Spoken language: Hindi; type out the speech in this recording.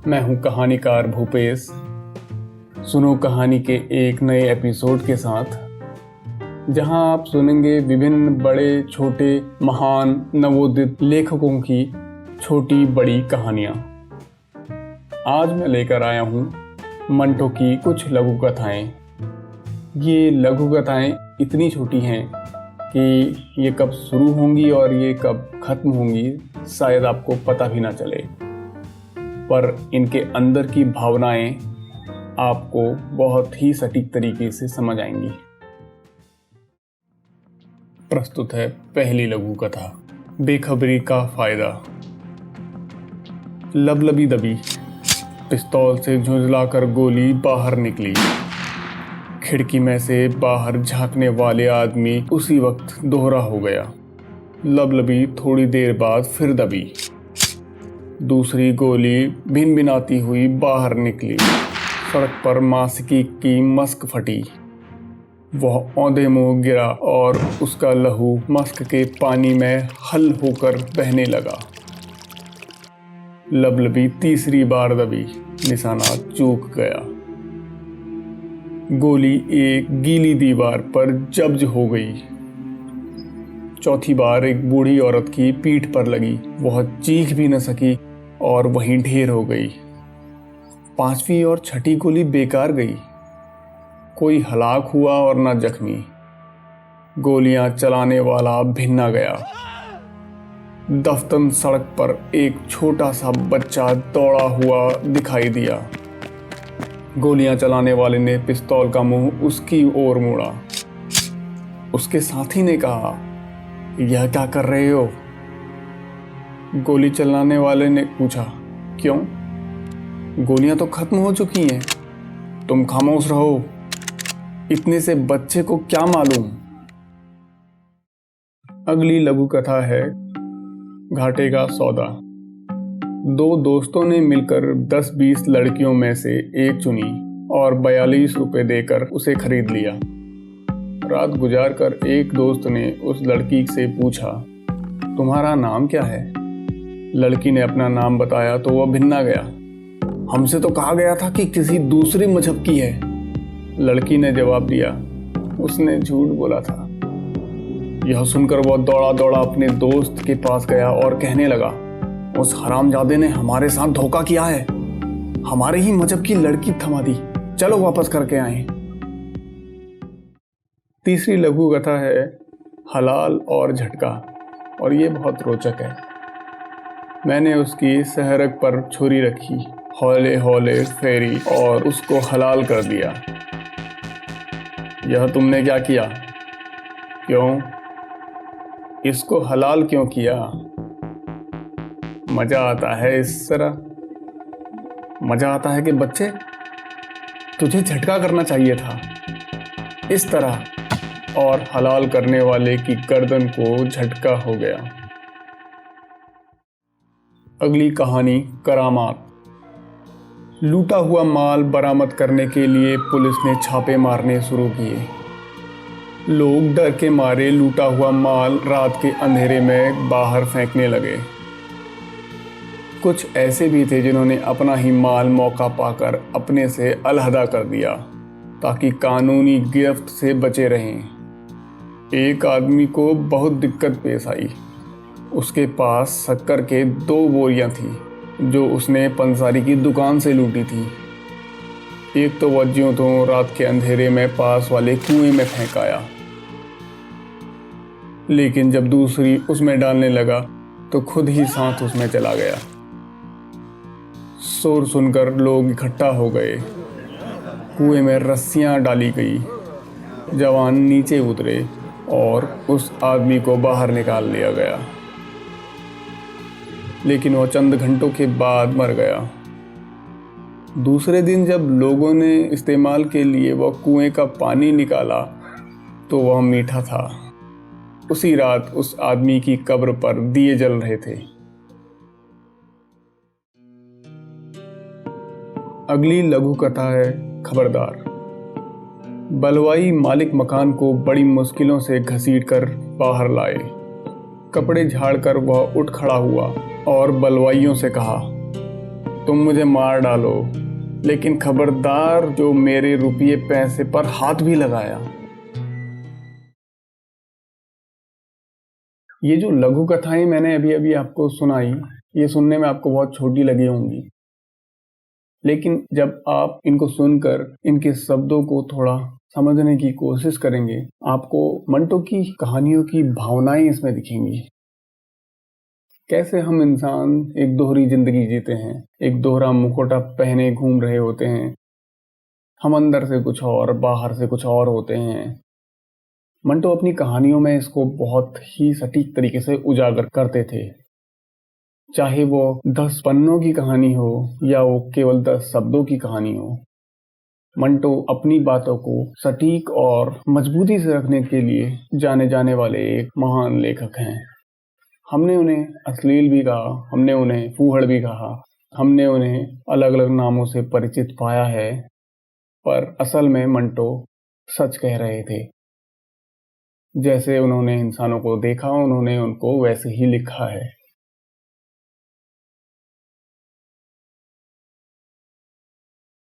मैं हूं कहानीकार भूपेश। सुनो कहानी के एक नए एपिसोड के साथ, जहां आप सुनेंगे विभिन्न बड़े छोटे महान नवोदित लेखकों की छोटी बड़ी कहानियां। आज मैं लेकर आया हूं मंटो की कुछ लघु कथाएं। ये लघु कथाएं इतनी छोटी हैं कि ये कब शुरू होंगी और ये कब खत्म होंगी शायद आपको पता भी ना चले, पर इनके अंदर की भावनाएं आपको बहुत ही सटीक तरीके से समझ आएंगी। प्रस्तुत है पहली लघु कथा, बेखबरी का फायदा। लबलबी दबी, पिस्तौल से झुंझलाकर गोली बाहर निकली। खिड़की में से बाहर झांकने वाले आदमी उसी वक्त दोहरा हो गया। लबलबी थोड़ी देर बाद फिर दबी। दूसरी गोली भिनभिनाती हुई बाहर निकली। सड़क पर मासिकी की मस्क फटी। वह औंधे मुंह गिरा और उसका लहू मस्क के पानी में हल होकर बहने लगा। लबलबी तीसरी बार दबी, निशाना चूक गया। गोली एक गीली दीवार पर जब्ज हो गई। चौथी बार एक बूढ़ी औरत की पीठ पर लगी। वह चीख भी न सकी और वहीं ढेर हो गई। पांचवी और छठी गोली बेकार गई। कोई हलाक हुआ और न जख्मी। गोलियां चलाने वाला भिन्ना गया। दफ्तन सड़क पर एक छोटा सा बच्चा दौड़ा हुआ दिखाई दिया। गोलियां चलाने वाले ने पिस्तौल का मुंह उसकी ओर मोड़ा। उसके साथी ने कहा, यह क्या कर रहे हो? गोली चलाने वाले ने पूछा, क्यों? गोलियां तो खत्म हो चुकी हैं। तुम खामोश रहो। इतने से बच्चे को क्या मालूम? अगली लघु कथा है घाटे का सौदा। दो दोस्तों ने मिलकर 10-20 लड़कियों में से एक चुनी और 42 रुपए देकर उसे खरीद लिया। रात गुजार कर एक दोस्त ने उस लड़की से पूछा, तुम्हारा नाम क्या है? लड़की ने अपना नाम बताया तो वह भिन्ना गया। हमसे तो कहा गया था कि किसी दूसरे मजहब की है। लड़की ने जवाब दिया, उसने झूठ बोला था। यह सुनकर वह दौड़ा दौड़ा अपने दोस्त के पास गया और कहने लगा, उस हरामजादे ने हमारे साथ धोखा किया है। हमारे ही मजहब की लड़की थमा दी। चलो वापस करके आए। तीसरी लघु कथा है हलाल और झटका, और ये बहुत रोचक है। मैंने उसकी सहरग पर छुरी रखी, हौले हौले फेरी और उसको हलाल कर दिया। यह तुमने क्या किया? क्यों? इसको हलाल क्यों किया? मजा आता है इस तरह। मजा आता है कि बच्चे, तुझे झटका करना चाहिए था इस तरह। और हलाल करने वाले की गर्दन को झटका हो गया। अगली कहानी करामात। लूटा हुआ माल बरामद करने के लिए पुलिस ने छापे मारने शुरू किए। लोग डर के मारे लूटा हुआ माल रात के अंधेरे में बाहर फेंकने लगे। कुछ ऐसे भी थे जिन्होंने अपना ही माल मौका पाकर अपने से अलहदा कर दिया ताकि कानूनी गिरफ्त से बचे रहें। एक आदमी को बहुत दिक्कत पेश आई। उसके पास शक्कर के 2 बोरियां थी जो उसने पंसारी की दुकान से लूटी थी। एक तो वह ज्यों त्यों रात के अंधेरे में पास वाले कुएं में फेंक आया, लेकिन जब दूसरी उसमें डालने लगा तो खुद ही साथ उसमें चला गया। शोर सुनकर लोग इकट्ठा हो गए। कुएं में रस्सियां डाली गई। जवान नीचे उतरे और उस आदमी को बाहर निकाल लिया गया, लेकिन वह चंद घंटों के बाद मर गया। दूसरे दिन जब लोगों ने इस्तेमाल के लिए वह कुएं का पानी निकाला तो वह मीठा था। उसी रात उस आदमी की कब्र पर दिए जल रहे थे। अगली लघु कथा है खबरदार। बलवाई मालिक मकान को बड़ी मुश्किलों से घसीटकर बाहर लाए। कपड़े झाड़कर वह उठ खड़ा हुआ और बलवाइयों से कहा, तुम मुझे मार डालो, लेकिन खबरदार जो मेरे रुपये पैसे पर हाथ भी लगाया। ये जो लघु कथाएं मैंने अभी अभी आपको सुनाई, ये सुनने में आपको बहुत छोटी लगी होंगी, लेकिन जब आप इनको सुनकर इनके शब्दों को थोड़ा समझने की कोशिश करेंगे, आपको मंटो की कहानियों की भावनाएं इसमें दिखेंगी। कैसे हम इंसान एक दोहरी जिंदगी जीते हैं, एक दोहरा मुखौटा पहने घूम रहे होते हैं। हम अंदर से कुछ और, बाहर से कुछ और होते हैं। मंटो अपनी कहानियों में इसको बहुत ही सटीक तरीके से उजागर करते थे। चाहे वो 10 पन्नों की कहानी हो या वो केवल 10 शब्दों की कहानी हो, मंटो अपनी बातों को सटीक और मजबूती से रखने के लिए जाने जाने वाले एक महान लेखक हैं। हमने उन्हें अश्लील भी कहा, हमने उन्हें फूहड़ भी कहा, हमने उन्हें अलग अलग नामों से परिचित पाया है, पर असल में मंटो सच कह रहे थे। जैसे उन्होंने इंसानों को देखा, उन्होंने उनको वैसे ही लिखा है।